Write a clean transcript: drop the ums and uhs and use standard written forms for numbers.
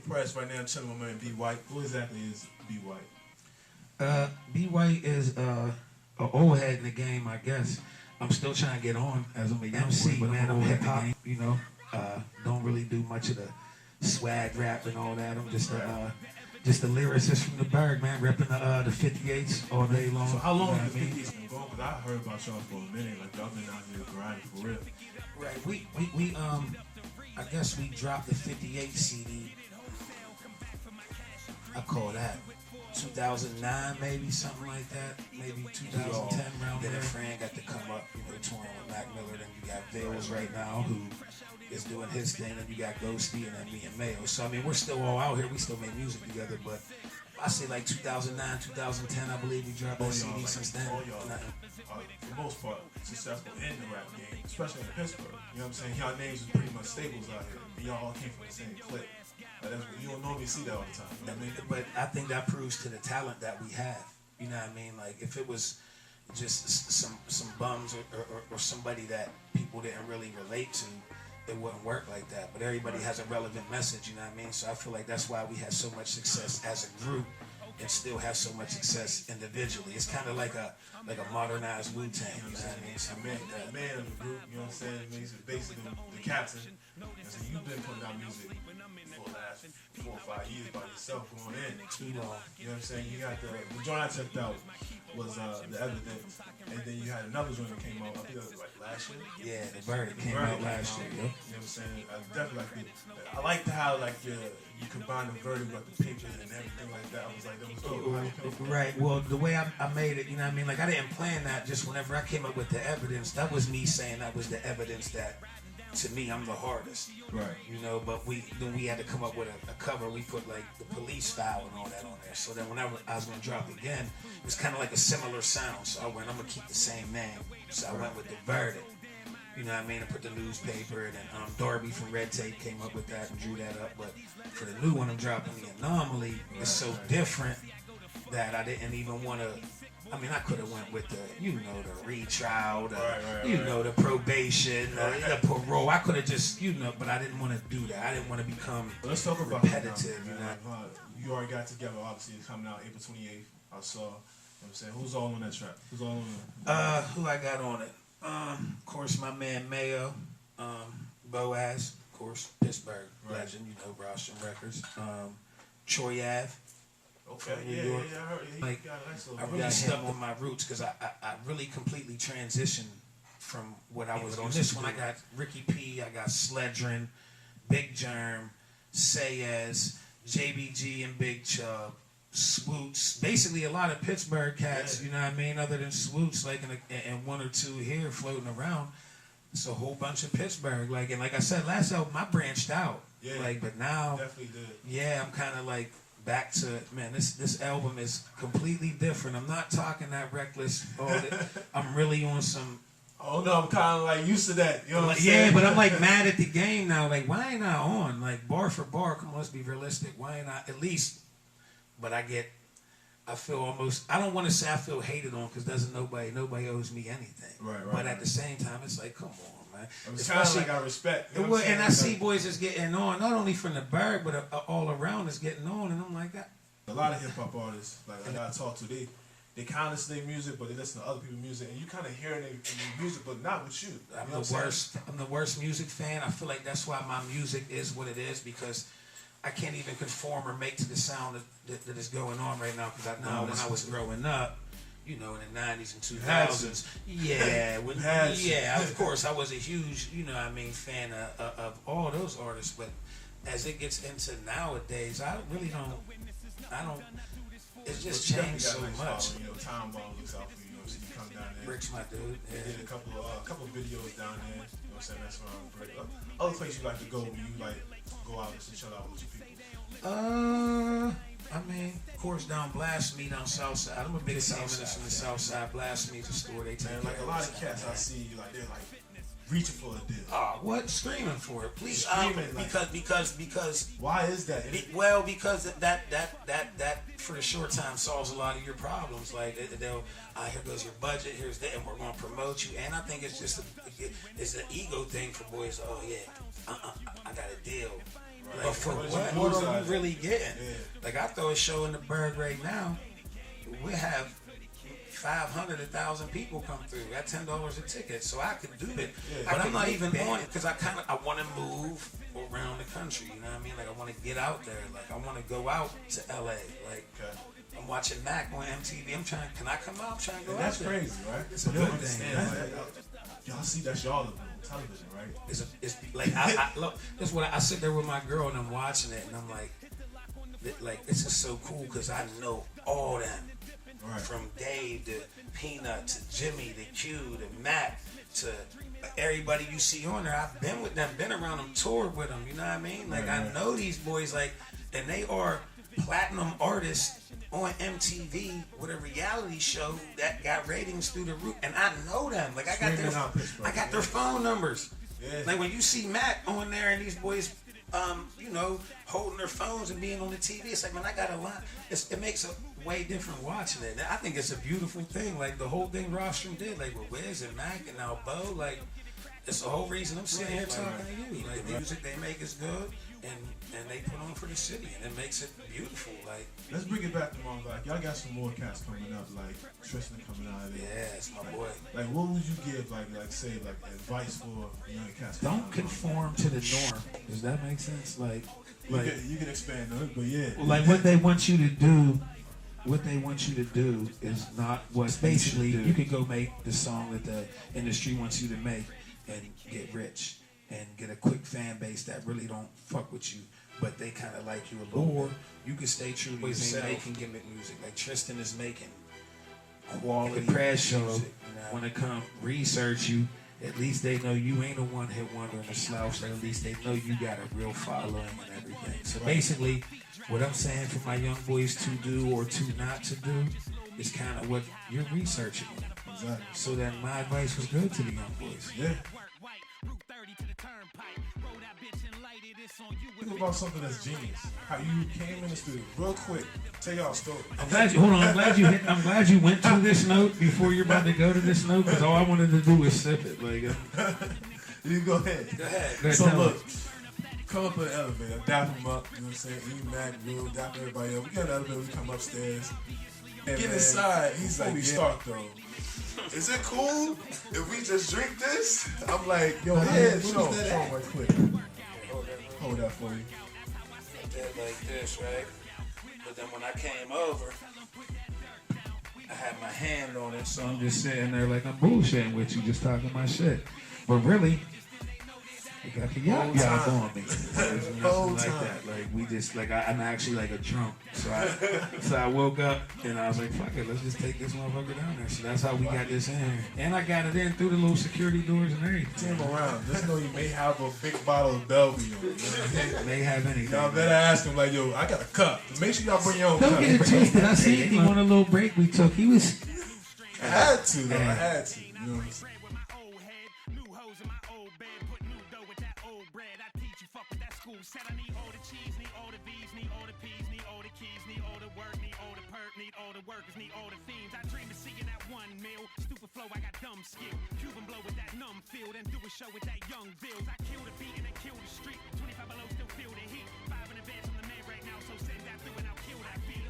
Prez. Right now I'm chilling with my man B.White. Who exactly is B.White? B.White is an old head in the game, I guess. I'm still trying to get on as I'm a MC, man. I'm hip hop, you know. Don't really do much of the swag rap and all that. I'm just a lyricist from the Berg, man, repping the 58s all day long. So how long has the 58s been going? Because I heard about y'all for a minute. Like y'all been out here grinding for real. Right. We I guess we dropped the 58 CD. I call that 2009, maybe something like that. Maybe 2010 around there. Then a friend got to come up, you know, touring with Mac Miller. Then you got Vales right now, who is doing his thing, and you got Ghosty, and then me and Mayo. So I mean, we're still all out here. We still make music together, but I say like 2009, 2010, I believe we dropped that CD since then. All y'all are, for the most part, successful in the rap game, especially in Pittsburgh. You know what I'm saying? Y'all names are pretty much staples out here. And y'all all came from the same clique. But you don't normally see that all the time. You know what I mean? But I think that proves to the talent that we have. You know what I mean? Like if it was just some bums or somebody that people didn't really relate to, it wouldn't work like that. But everybody has a relevant message, you know what I mean? So I feel like that's why we had so much success as a group and still have so much success individually. It's kind of like a modernized Wu-Tang, you know what I mean? So the man of the group, you know what I'm saying? He's basically the captain. And so you've been putting out music for the last 4 or 5 years by yourself going in. You know what I'm saying? You got the joint I checked out was the Evidence, and then you had another joint that came out, I think it was like last year. Yeah, the Verdict came out last year. You know what I'm saying? I definitely like it. I liked how like you combine the Verdict with the pictures and everything like that. I was like, that was dope. Right. Well, the way I made it, you know what I mean? Like I didn't plan that. Just whenever I came up with the Evidence, that was me saying that was the evidence that, to me, I'm the hardest. Right. You know, but then we had to come up with a cover. We put like the police file and all that on there. So then whenever I was gonna drop it again, it was kind of like a similar sound. So I went, I'm gonna keep the same name. So I went with the Verdict. You know what I mean? I put the newspaper, and then Darby from Red Tape came up with that and drew that up. But for the new one I'm dropping, the Anomoly, is so different that I didn't even want to. I mean, I could have went with the, you know, the retrial, the probation, the parole. I could have just, you know, but I didn't want to do that. I didn't want to become repetitive. You know, you already got together. Obviously, it's coming out April 28th. I saw. You know what I'm saying? Who's all on that track? Who's all on it? Who I got on it? Of course, my man Mayo, Boaz, of course, Pittsburgh legend. You know, Roshan Records. Troy Ave. Okay, yeah, I heard it. Like, I really stuck with my roots because I really completely transitioned from what I was on. This one, I got Ricky P, I got Sledrin, Big Germ, Sayez, JBG and Big Chub, Swoots. Basically, a lot of Pittsburgh cats, you know what I mean, other than Swoots, like, and one or two here floating around. It's a whole bunch of Pittsburgh. Like, and like I said, last album, I branched out. Yeah, like, but now, definitely did. Yeah, I'm kind of like, back to, man, this album is completely different. I'm not talking that reckless. I'm really on some. Oh no, I'm kind of like used to that. You know what I'm saying? Yeah, but I'm like mad at the game now. Like, why ain't I on? Like, bar for bar, come on, let's be realistic. Why ain't I at least? But I feel almost. I don't want to say I feel hated on because nobody owes me anything. Right. But at the same time, it's like, come on. It's kind of like I respect. You know and I see boys that's getting on, not only from the Berg, but all around is getting on, and I'm like that. A lot of hip hop artists, like I talk to, they kind of listen to their music, but they listen to other people's music, and you kind of hear their music, but not with you. I'm the worst music fan. I feel like that's why my music is what it is, because I can't even conform or make to the sound that is going on right now. Because I know when I was growing up, you know, in the 90s and 2000s. Yeah, of course, I was a huge, you know what I mean, fan of all those artists. But as it gets into nowadays, I don't, it's just changed so much. You know, Time Bomb looks out for you, you know, so you come down there. Rick's my dude. They did a couple of videos down there, you know what I'm saying, that's around Brick. Other places you like to go when you like go out and chill out with your people? I mean, of course, down Blasphemy down Southside. I'm a big fan from the Southside. Blasphemy's a store they take. Like a lot of cats I see, like they're like reaching for a deal. Oh, what? Screaming for it, please. Because. Why is that? Because that for the short time solves a lot of your problems. Like they'll, here goes your budget. Here's that, and we're going to promote you. And I think it's just it's an ego thing for boys. Oh yeah, I got a deal. Right. But for what are you really getting? Yeah. Like I throw a show in the Berg right now, we have 500, 1,000 people come through at $10 a ticket, so I could do it. Yeah. But I'm not even on it because I want to move around the country. You know what I mean? Like I want to get out there. Like I want to go out to LA. Like I'm watching Mac on MTV. I'm trying. Can I come out? I'm trying to go out. That's crazy, right? It's a good thing. Y'all see that's y'all on television, right? It's like I look. That's what I sit there with my girl and I'm watching it and I'm like this is so cool because I know all them. Right. From Dave to Peanut to Jimmy to Q to Matt to everybody you see on there. I've been with them, been around them, toured with them. You know what I mean? Like I know these boys, like, and they are platinum artists on MTV with a reality show that got ratings through the roof, and I know them. Like I got their phone numbers. Yeah. Like when you see Matt on there and these boys, you know, holding their phones and being on the TV, it's like, man, I got a lot. It makes a way different watching it. I think it's a beautiful thing. Like the whole thing Rostrum did, like with Wiz and Mac and now Bo, like it's the whole reason I'm sitting here talking to you. Like the music they make is good, and they put on for the city, and it makes it beautiful. Like let's bring it back to Mom. Like y'all got some more cats coming up, like Tristan coming out of there. Yeah, it's my boy. Like what would you give, like say, like advice for young cats? Don't conform to the norm. Does that make sense? Like you can expand on it, but yeah. Like what they want you to do. What they want you to do is not what basically you can go make the song that the industry wants you to make and get rich and get a quick fan base that really don't fuck with you, but they kind of like you a little bit. Or you can stay true to yourself. Making gimmick music like Tristan is making quality. The Prez show, when it come research you, at least they know you ain't a one-hit wonder in the slouch. At least they know you got a real following and everything. So basically, what I'm saying for my young boys to do or to not to do is kind of what you're researching. Exactly. So then my advice was good to the young boys. Yeah. Think about something that's genius. How you came in the studio real quick. Tell y'all a story. I'm glad you went to this note before you're about to go to this note because all I wanted to do was sip it. Like, you go ahead. Go ahead. So look, come up in the elevator, dap him up. You know what I'm saying? E Mac, Will, dap everybody up. We get in the elevator. We come upstairs. Get inside. He's like, start though. Is it cool if we just drink this? I'm like, yo, show him right quick. Hold that for you. Like this, right? But then when I came over, I had my hand on it, so I'm just sitting there like I'm bullshitting with you, just talking my shit. But really, you got the y'all on me. There's nothing like that. Like we just I'm actually like a drunk. So I woke up and I was like, fuck it, let's just take this motherfucker down there. So that's how we got this in here. And I got it in through the little security doors and everything. Turn around. Just know you may have a big bottle of Bellevue. May have anything. Y'all better ask him like, yo, I got a cup. Make sure y'all bring your own cup. Don't get it twisted. I seen him on a little break we took. He was. I had to though. I had to. You know what I'm saying? Said I need all the cheese, need all the V's, need all the P's, need all the keys, need all the work, need all the perk, need all the workers, need all the fiends. I dream of seeing that one meal. Stupid flow, I got dumb skill. Cuban blow with that numb feel, then do a show with that young bills. I kill the beat and then kill the street. 25 below, still feel the heat. 5 in advance, I'm the man right now, so send that through and I'll kill that beat.